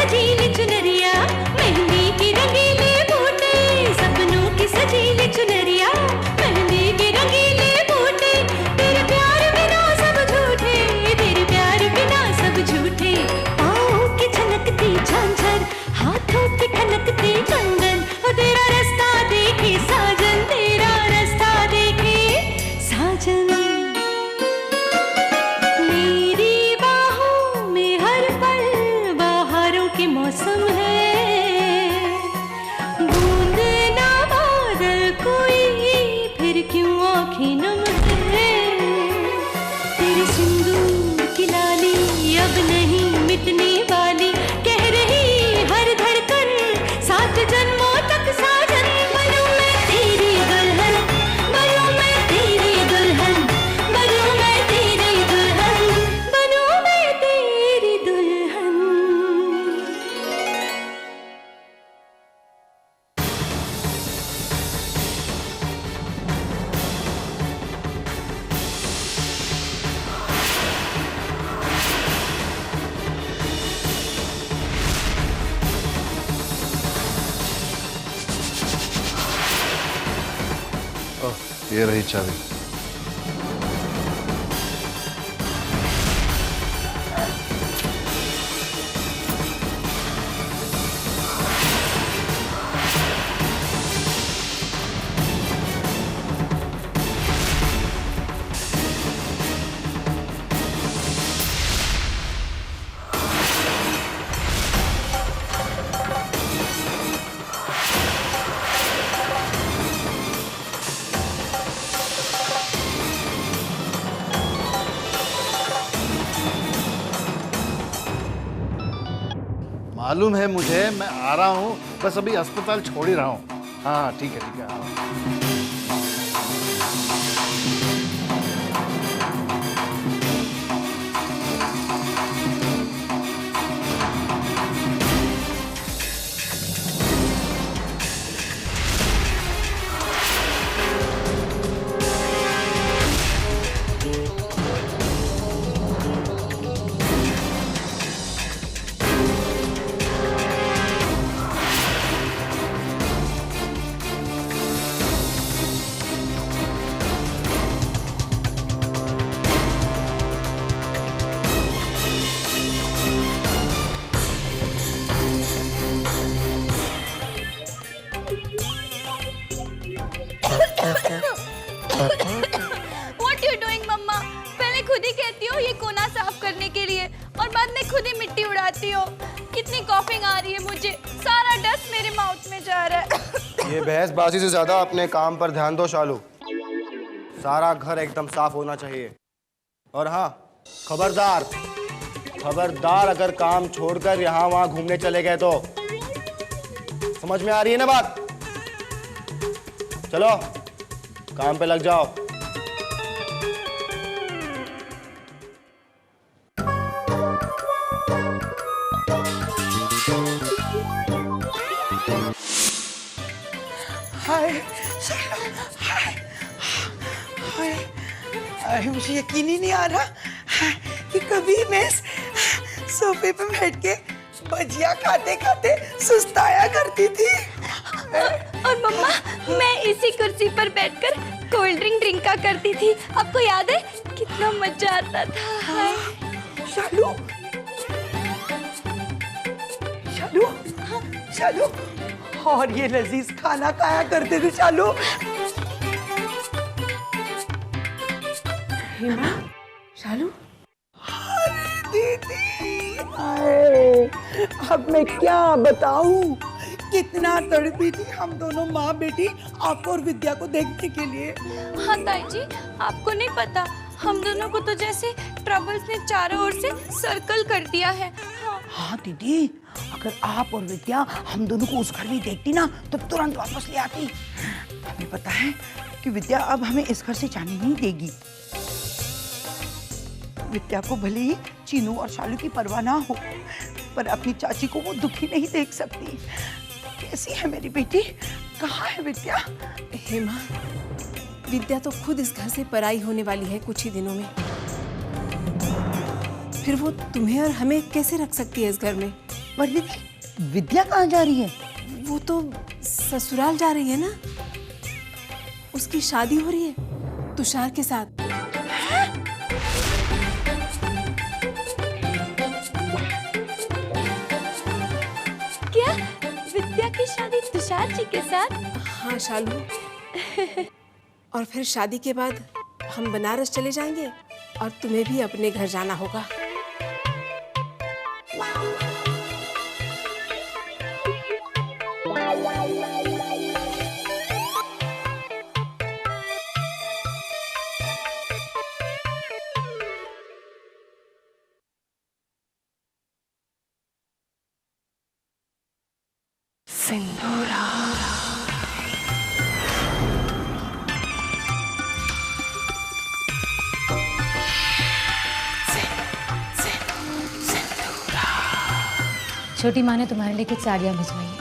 सजीली चुनरिया, मेहंदी की रंगीले बूटे, सपनों की सजीली चुनरिया, मेहंदी की रंगीले बूटे, तेरे प्यार बिना सब झूठे, तेरे प्यार बिना सब झूठे, पाँव की छनकती झांझर, हाथों की ठनकती कंगन, और तेरा रास्ता देखे साजन, तेरा रास्ता देखे साजन। मेरी बाहों में हर पल बहारों के मौसम है, बूंद ना बादल कोई फिर क्यों आँखें नम है, तेरे सिंदूर की लाली अब नहीं मिटने वाली, कह रही हर धड़कन सात जन्मों तक साजन। बनूं मैं तेरी दुल्हन, बनूं मैं तेरी दुल्हन, बनूं मैं तेरी दुल्हन, बनूं मैं तेरी दुल्हन। ये रही चाबी। मालूम है मुझे, मैं आ रहा हूँ, बस अभी अस्पताल छोड़ ही रहा हूँ। हाँ ठीक है ठीक है, हाँ। What you doing, मम्मा? पहले खुद ही कहती हो ये कोना साफ करने के लिए और बाद में खुद ही मिट्टी उड़ाती हो। कितनी कॉफिंग आ रही है मुझे, सारा डस्ट मेरे माउथ में जा रहा है। ये बहसबाजी से ज्यादा अपने काम पर ध्यान दो शालू। सारा घर एकदम साफ होना चाहिए। और हाँ, खबरदार खबरदार, अगर काम छोड़कर यहाँ वहाँ घूमने चले गए तो। समझ में आ रही है ना बात? चलो काम पे लग जाओ। हाय हाय हाय, अरे मुझे यकीन ही नहीं आ रहा कि कभी मैं सोफे पे बैठ के भजिया खाते खाते सुस्ताया करती थी। और मम्मा, मैं इसी कुर्सी पर बैठकर कोल्ड ड्रिंक ड्रिंका करती थी। आपको याद है कितना मजा आता था? शालू शालू शालू, और ये लजीज खाना खाया करते थे शालू। हेमा, शालू, अरे दीदी, हाय, अब मैं क्या बताऊं, कितना तड़पी थी हम दोनों माँ बेटी आपको और विद्या को देखने के लिए। हाँ ताई जी, आपको नहीं पता, हम दोनों को तो जैसे ट्रबल्स ने चारों ओर से सर्कल कर दिया है। हाँ दीदी, अगर आप और विद्या हम दोनों को उस घर में देखती ना तो तुरंत वापस ले आती। हमें पता है कि विद्या अब हमें इस घर से जाने नहीं देगी। विद्या को भले ही चीनू और शालू की परवाह ना हो, पर अपनी चाची को वो दुखी नहीं देख सकती। कैसी है मेरी बेटी? कहाँ है विद्या? हेमा, विद्या तो खुद इस घर से पराई होने वाली है कुछ ही दिनों में। फिर वो तुम्हें और हमें कैसे रख सकती है इस घर में? पर दीदी विद्या कहाँ जा रही है? वो तो ससुराल जा रही है ना, उसकी शादी हो रही है तुषार के साथ। क्या विद्या की शादी तुषार जी के साथ? हाँ शालू। और फिर शादी के बाद हम बनारस चले जाएंगे और तुम्हें भी अपने घर जाना होगा। सिंदूरा। छोटी माँ ने तुम्हारे लिए कुछ साड़ियाँ भिजवाई है।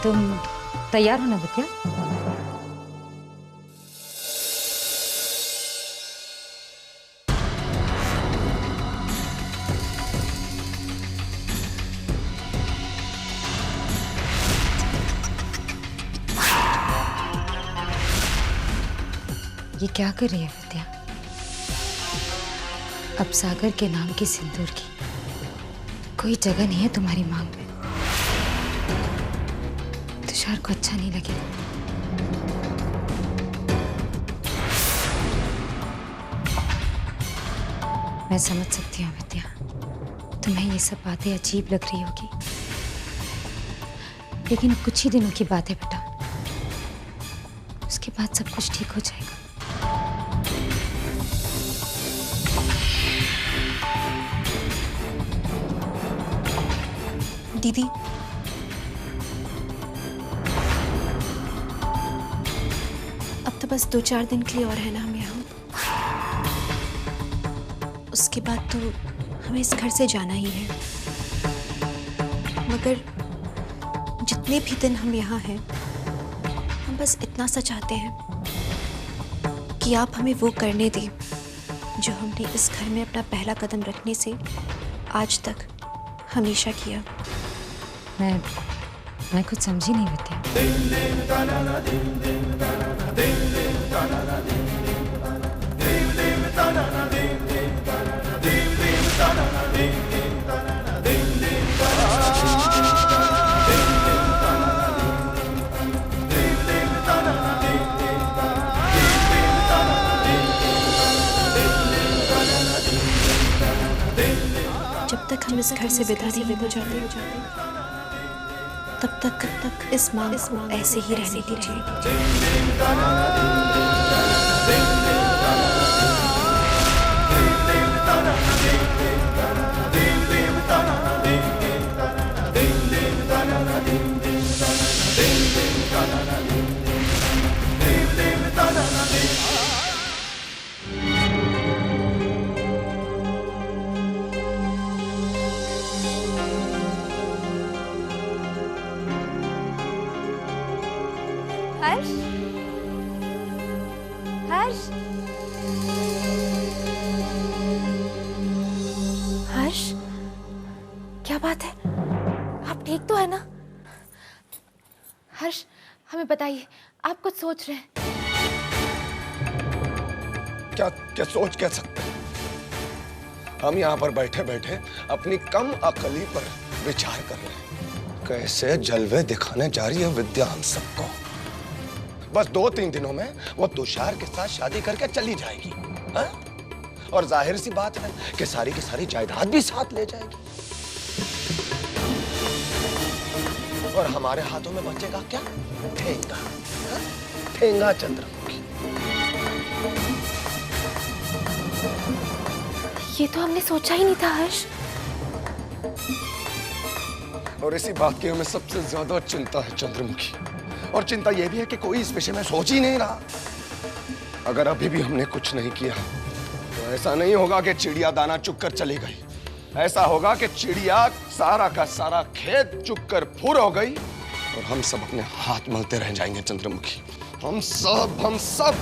तुम तैयार हो ना विद्या? ये क्या कर रही है विद्या? अब सागर के नाम की सिंदूर की कोई जगह नहीं है तुम्हारी मांग में। तुषार को अच्छा नहीं लगेगा। मैं समझ सकती हूँ विद्या, तुम्हें ये सब बातें अजीब लग रही होगी, लेकिन कुछ ही दिनों की बात है बेटा, उसके बाद सब कुछ ठीक हो जाएगा। दीदी, अब तो बस 2-4 दिन के लिए और है ना हम यहाँ। उसके बाद तो हमें इस घर से जाना ही है। मगर जितने भी दिन हम यहाँ हैं, हम बस इतना सा चाहते हैं कि आप हमें वो करने दें जो हमने इस घर में अपना पहला कदम रखने से आज तक हमेशा किया। मैं कुछ समझी नहीं विद्या। जब तक हम इस घर से विदा नहीं हो जाते, तब तक इस मांग को ऐसे ही रहने दीजिए। हर्ष, हर्ष, हर्ष, क्या बात है? आप ठीक तो है ना? हर्ष, हमें बताइए, आप कुछ सोच रहे हैं? क्या सोच कह सकते हैं? हम यहाँ पर बैठे बैठे अपनी कम अकली पर विचार कर रहे हैं। कैसे जलवे दिखाने जा रही है विद्या हम सबको। बस 2-3 दिनों में वो तुषार के साथ शादी करके चली जाएगी, हा? और जाहिर सी बात है कि सारी की सारी जायदाद भी साथ ले जाएगी। और हमारे हाथों में बचेगा क्या? ठेंगा, हा? ठेंगा चंद्रमुखी। ये तो हमने सोचा ही नहीं था हर्ष। और इसी बात की हमें सबसे ज्यादा चिंता है चंद्रमुखी। और चिंता यह भी है कि कोई इस विषय में सोच ही नहीं रहा। अगर अभी भी हमने कुछ नहीं किया तो ऐसा नहीं होगा कि चिड़िया दाना चुग कर चली गई। ऐसा होगा कि चिड़िया सारा का सारा खेत चुग कर फुर हो गई और हम सब अपने हाथ मलते रह जाएंगे चंद्रमुखी। हम सब।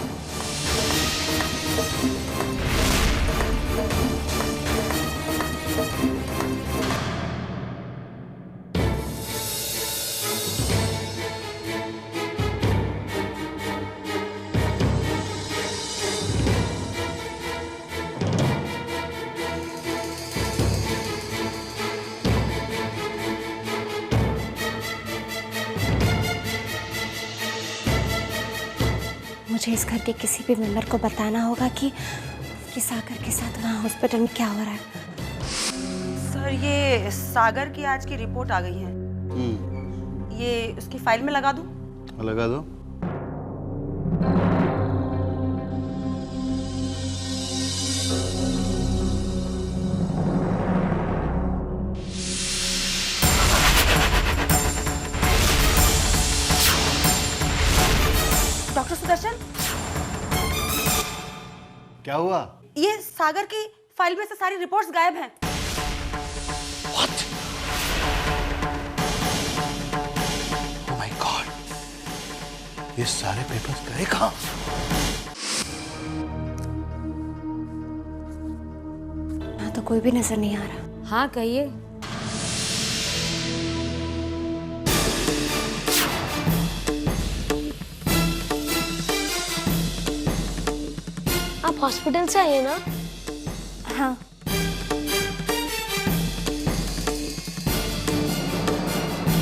मुझे इस घर के किसी भी मेंबर को बताना होगा कि सागर के साथ वहाँ हॉस्पिटल में क्या हो रहा है। सर, ये सागर की आज की रिपोर्ट आ गई है। ये उसकी फाइल में लगा दूं? लगा दो। डॉक्टर सुदर्शन, क्या हुआ? ये सागर की फाइल में से सारी रिपोर्ट्स गायब हैं। What? Oh my God! ये सारे पेपर्स गए कहाँ? यहाँ तो कोई भी नजर नहीं आ रहा। हाँ कहिए। आप हॉस्पिटल से आइए ना। हाँ।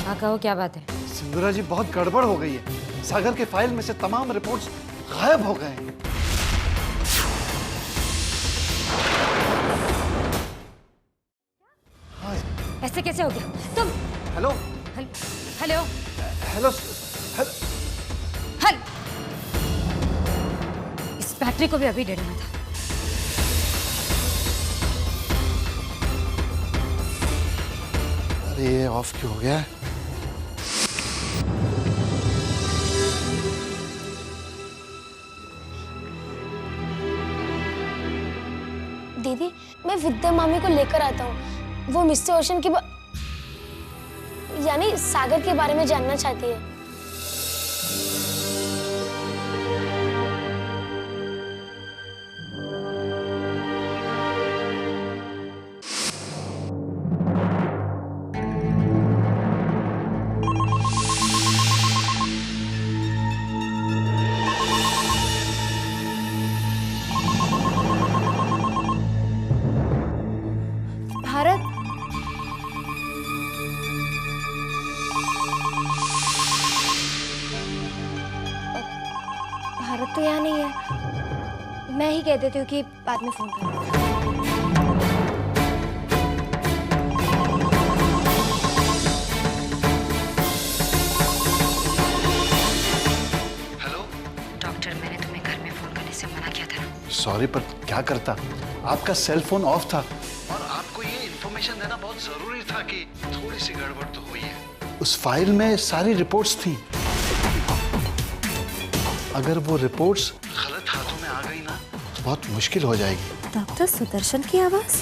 हाँ कहो, क्या बात है? सिंदूरा जी, बहुत गड़बड़ हो गई है। सागर के फाइल में से तमाम रिपोर्ट्स गायब हो गए हैं। ऐसे कैसे हो गया? तुम हेलो हेलो हेलो हल इस बैटरी को भी अभी डेढ़ना था। अरे ये ऑफ क्यों हो गया? दीदी, मैं विद्या मामी को लेकर आता हूँ। वो मिस्टर ओशन की यानी सागर के बारे में जानना चाहती है। भारत, भारत तो यहाँ नहीं है। मैं ही कह देती हूँ कि बाद में फोन कर। हेलो डॉक्टर, मैंने तुम्हें घर में फोन करने से मना किया था ना। सॉरी, पर क्या करता, आपका सेल फोन ऑफ था और आपको ये इन्फॉर्मेशन देना बहुत जरूरी था कि थोड़ी सी गड़बड़ तो हुई है। उस फाइल में सारी रिपोर्ट्स थी। अगर वो रिपोर्ट्स गलत हाथों में आ गई ना तो बहुत मुश्किल हो जाएगी। डॉक्टर सुदर्शन की आवाज।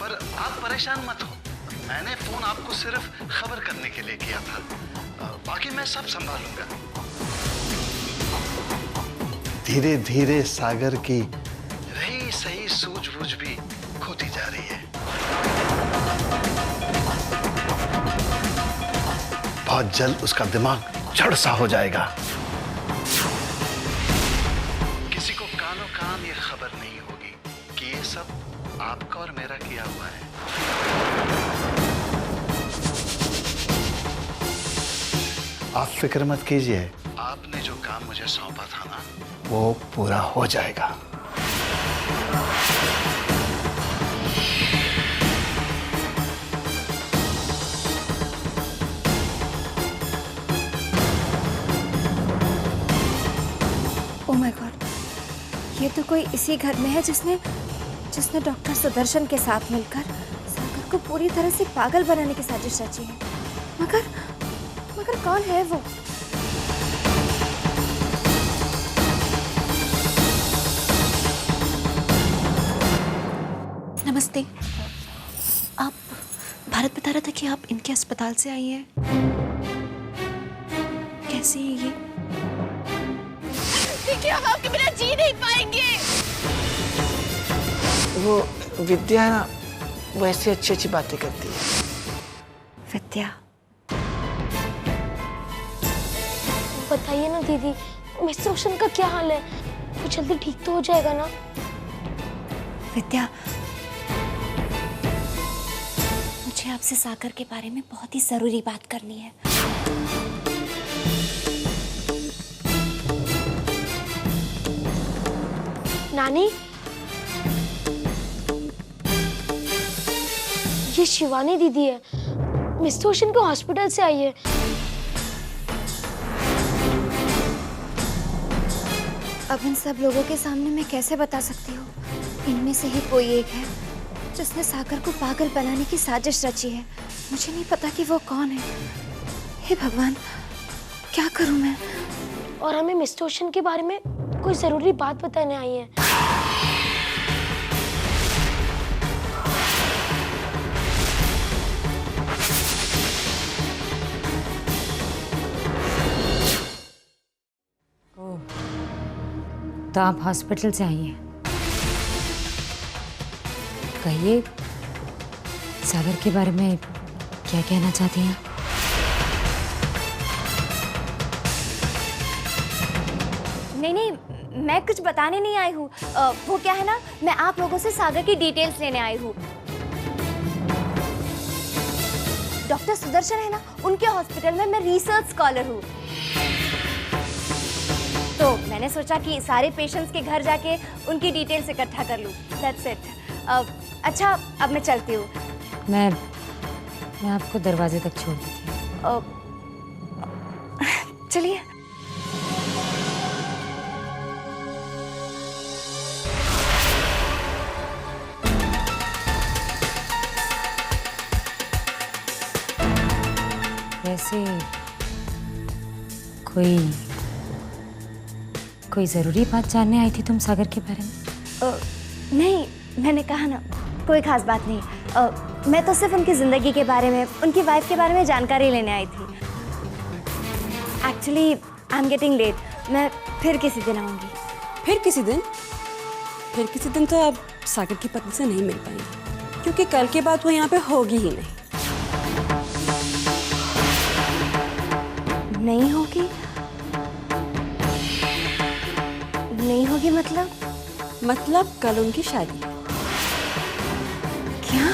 पर आप परेशान मत हो, मैंने फोन आपको सिर्फ खबर करने के लिए किया था। बाकी मैं सब संभालूंगा। धीरे धीरे सागर की रही सही सूझबूझ भी खोती जा रही है। बहुत जल्द उसका दिमाग जड़ सा हो जाएगा। किसी को कानों कान ये खबर नहीं होगी कि ये सब आपका और मेरा किया हुआ है। आप फिक्र मत कीजिए, आपने जो काम मुझे सौंपा था ना, वो पूरा हो जाएगा। ओह माय गॉड, ये तो कोई इसी घर में है जिसने डॉक्टर सुदर्शन के साथ मिलकर सागर को पूरी तरह से पागल बनाने की साजिश रची है। मगर कौन है वो? नमस्ते। आप, भारत बता रहा था कि आप इनके अस्पताल से आई हैं। कैसे है ये? देखिए, हम आपके बिना जी नहीं पाएंगे। वो विद्या ना, वो ऐसी अच्छी अच्छी बातें करती है। विद्या, बताइए ना दीदी, मिस्टर ओशन का क्या हाल है? वो जल्दी ठीक तो हो जाएगा ना? विद्या, मुझे आपसे सागर के बारे में बहुत ही जरूरी बात करनी है। नानी, ये शिवानी दीदी है, मिस्टर ओशन को हॉस्पिटल से आई है। अब इन सब लोगों के सामने मैं कैसे बता सकती हूँ? इनमें से ही कोई एक है जिसने सागर को पागल बनाने की साजिश रची है। मुझे नहीं पता कि वो कौन है। हे भगवान, क्या करूं मैं? और हमें मिस्टर ओशन के बारे में कोई जरूरी बात बताने आई है। तो आप हॉस्पिटल से आई हैं। कहिए, सागर के बारे में क्या कहना चाहती हैं? नहीं, मैं कुछ बताने नहीं आई हूँ। वो क्या है ना, मैं आप लोगों से सागर की डिटेल्स लेने आई हूँ। डॉक्टर सुदर्शन है ना, उनके हॉस्पिटल में मैं रिसर्च स्कॉलर हूँ। तो मैंने सोचा कि सारे पेशेंट्स के घर जाके उनकी डिटेल्स इकट्ठा कर लूँ। That's it. अच्छा, अब मैं चलती हूँ। मैं आपको दरवाजे तक छोड़ देती हूँ। चलिए। वैसे कोई जरूरी बात जानने आई थी तुम सागर के बारे में? नहीं, मैंने कहा ना, कोई खास बात नहीं। मैं तो सिर्फ उनकी ज़िंदगी के बारे में, उनकी वाइफ के बारे में जानकारी लेने आई थी। Actually I am getting late. मैं फिर किसी दिन आऊँगी। फिर किसी दिन? फिर किसी दिन तो आप सागर की पत्नी से नहीं मिल पाएंगे, क्योंकि कल के बाद वो यहाँ पे होगी ही नहीं। नहीं होगी? नहीं होगी मतलब कल उनकी शादी है। क्या?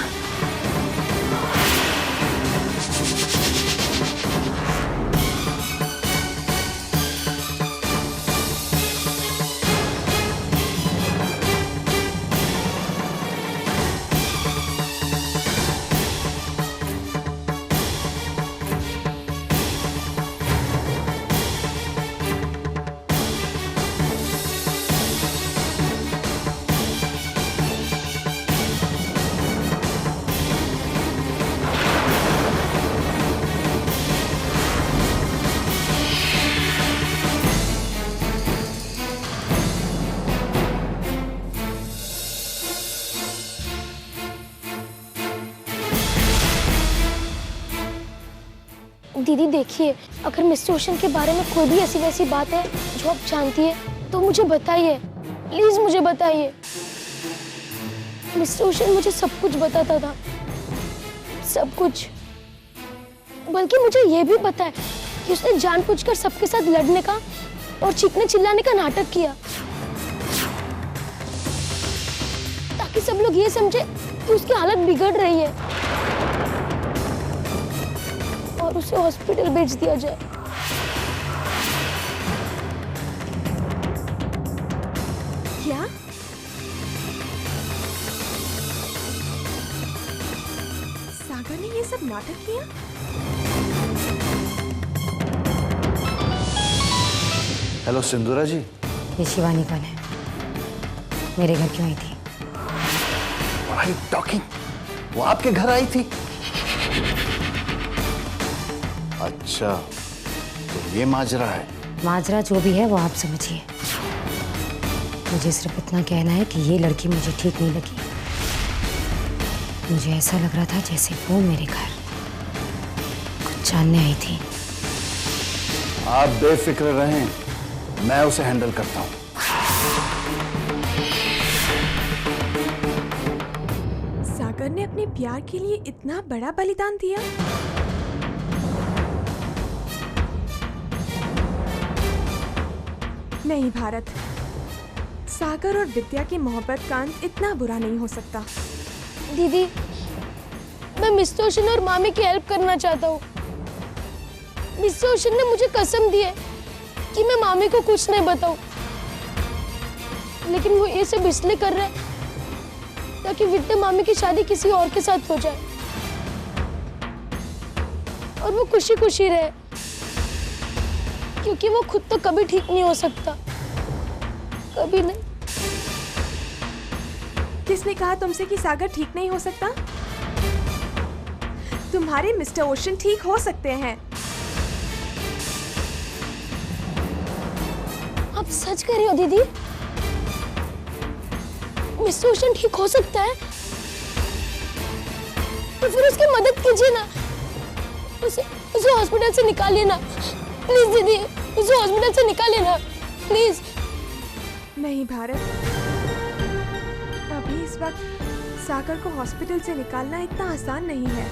दीदी देखिए, अगर मिस्टर ओशन के बारे में कोई भी ऐसी वैसी बात है जो आप जानती है तो मुझे बताइए, प्लीज मुझे बताइए। मिस्टर ओशन मुझे सब कुछ बताता था, सब कुछ। बल्कि मुझे ये भी पता है कि उसने जानबूझकर सबके साथ लड़ने का और चीखने चिल्लाने का नाटक किया, ताकि सब लोग ये समझे कि उसकी हालत बिगड़ रही है और उसे हॉस्पिटल भेज दिया जाए। क्या? सागर ने ये सब नाटक किया? हेलो सिंदूरा जी। ये शिवानी कौन है? मेरे घर क्यों आई थी? टॉकिंग, वो आपके घर आई थी? अच्छा, तो ये माजरा है। माजरा जो भी है वो आप समझिए। मुझे सिर्फ इतना कहना है कि ये लड़की मुझे ठीक नहीं लगी। मुझे ऐसा लग रहा था जैसे वो मेरे घर कुछ जानने आई थी। आप बेफिक्र रहें, मैं उसे हैंडल करता हूँ। सागर ने अपने प्यार के लिए इतना बड़ा बलिदान दिया? नहीं भारत, सागर और विद्या की मोहब्बत का अंत इतना बुरा नहीं हो सकता। दीदी, मैं मिस्टर ओशन और मामी की हेल्प करना चाहता हूँ। मिस्टर ओशन ने मुझे कसम दी है कि मैं मामी को कुछ नहीं बताऊँ। लेकिन वो ये सब इसलिए कर रहा है ताकि विद्या मामी की शादी किसी और के साथ हो जाए और वो खुशी खुशी रहे, क्योंकि वो खुद तो कभी ठीक नहीं हो सकता, कभी नहीं। किसने कहा तुमसे कि सागर ठीक नहीं हो सकता? तुम्हारे मिस्टर ओशन ठीक हो सकते हैं। आप सच कह रही हो दीदी? मिस्टर ओशन ठीक हो सकता है? तो फिर उसकी मदद कीजिए ना, उसे हॉस्पिटल से निकालिए ना, प्लीज दीदी, उसे हॉस्पिटल से निकालिए ना, प्लीज। नहीं भारत, अभी इस वक्त सागर को हॉस्पिटल से निकालना इतना आसान नहीं है।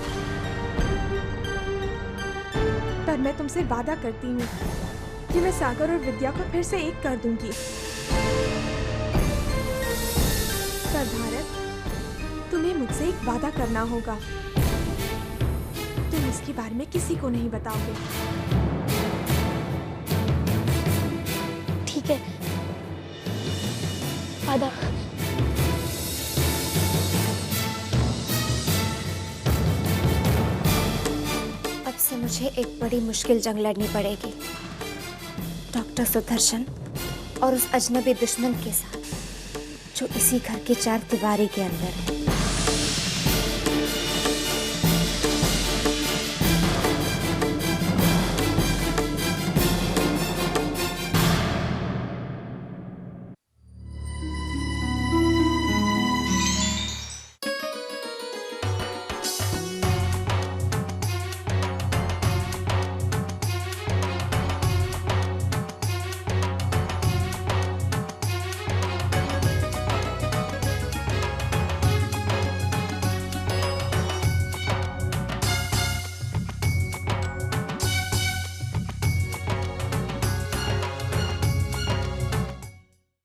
पर मैं तुमसे वादा करती हूँ कि मैं सागर और विद्या को फिर से एक कर दूंगी। पर भारत, तुम्हें मुझसे एक वादा करना होगा। तुम इसके बारे में किसी को नहीं बताओगे। ठीक है, वादा। अब से मुझे एक बड़ी मुश्किल जंग लड़नी पड़ेगी डॉक्टर सुदर्शन और उस अजनबी दुश्मन के साथ जो इसी घर के चार दीवारी के अंदर है।